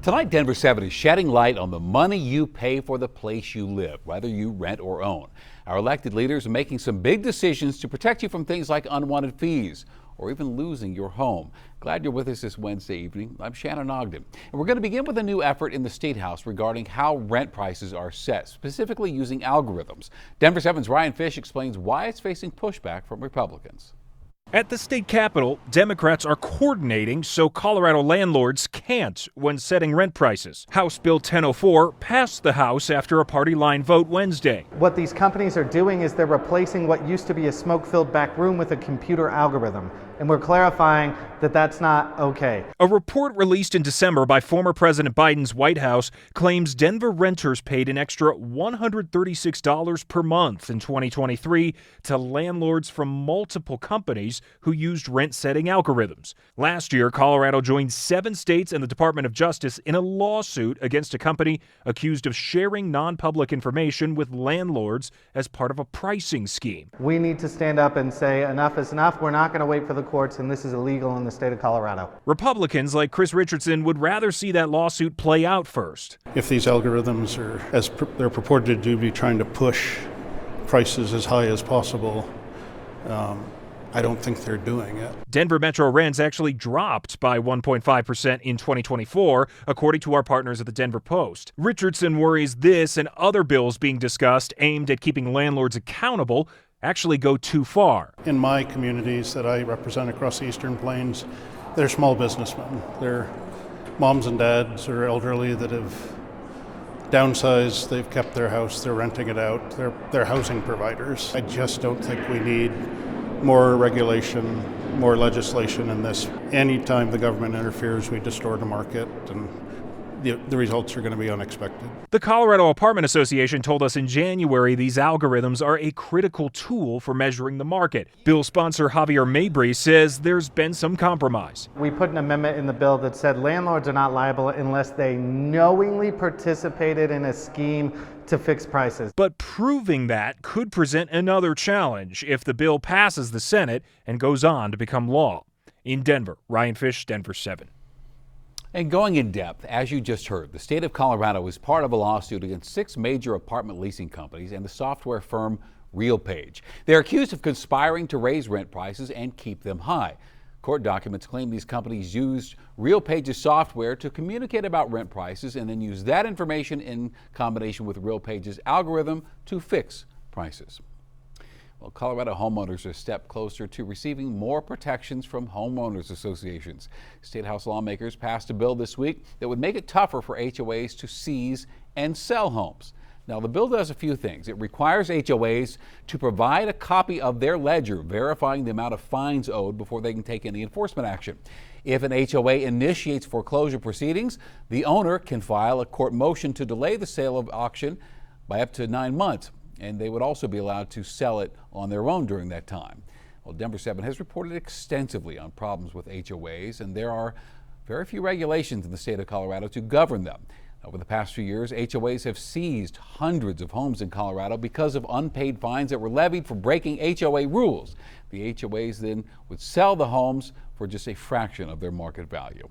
Tonight, Denver 7 is shedding light on the money you pay for the place you live, whether you rent or own. Our elected leaders are making some big decisions to protect you from things like unwanted fees or even losing your home. Glad you're with us this Wednesday evening. I'm Shannon Ogden, and we're going to begin with a new effort in the State House regarding how rent prices are set, specifically using algorithms. Denver 7's Ryan Fish explains why it's facing pushback from Republicans. At the state capitol, Democrats are coordinating so Colorado landlords can't when setting rent prices. House Bill 1004 passed the House after a party line vote Wednesday. What these companies are doing is they're replacing what used to be a smoke-filled back room with a computer algorithm. And we're clarifying that that's not okay. A report released in December by former President Biden's White House claims Denver renters paid an extra $136 per month in 2023 to landlords from multiple companies who used rent-setting algorithms. Last year, Colorado joined 7 states and the Department of Justice in a lawsuit against a company accused of sharing non-public information with landlords as part of a pricing scheme. We need to stand up and say enough is enough. We're not going to wait for the courts, and this is illegal in the state of Colorado. Republicans like Chris Richardson would rather see that lawsuit play out first. If these algorithms are, as they're purported to be, trying to push prices as high as possible, I don't think they're doing it. Denver Metro rents actually dropped by 1.5% in 2024, according to our partners at the Denver Post. Richardson worries this and other bills being discussed aimed at keeping landlords accountable actually go too far. In my communities that I represent across the Eastern Plains, they're small businessmen. They're moms and dads or elderly that have downsized, they've kept their house, they're renting it out, they're housing providers. I just don't think we need more regulation, more legislation in this. Anytime the government interferes, we distort the market, and the results are going to be unexpected. The Colorado Apartment Association told us in January these algorithms are a critical tool for measuring the market. Bill sponsor Javier Mabry says there's been some compromise. We put an amendment in the bill that said landlords are not liable unless they knowingly participated in a scheme to fix prices. But proving that could present another challenge if the bill passes the Senate and goes on to become law. In Denver, Ryan Fish, Denver 7. And going in depth, as you just heard, the state of Colorado is part of a lawsuit against 6 major apartment leasing companies and the software firm RealPage. They're accused of conspiring to raise rent prices and keep them high. Court documents claim these companies used RealPage's software to communicate about rent prices and then use that information in combination with RealPage's algorithm to fix prices. Well, Colorado homeowners are a step closer to receiving more protections from homeowners associations. State House lawmakers passed a bill this week that would make it tougher for HOAs to seize and sell homes. Now, the bill does a few things. It requires HOAs to provide a copy of their ledger verifying the amount of fines owed before they can take any enforcement action. If an HOA initiates foreclosure proceedings, the owner can file a court motion to delay the sale of auction by up to 9 months. And they would also be allowed to sell it on their own during that time. Well, Denver 7 has reported extensively on problems with HOAs, and there are very few regulations in the state of Colorado to govern them. Over the past few years, HOAs have seized hundreds of homes in Colorado because of unpaid fines that were levied for breaking HOA rules. The HOAs then would sell the homes for just a fraction of their market value.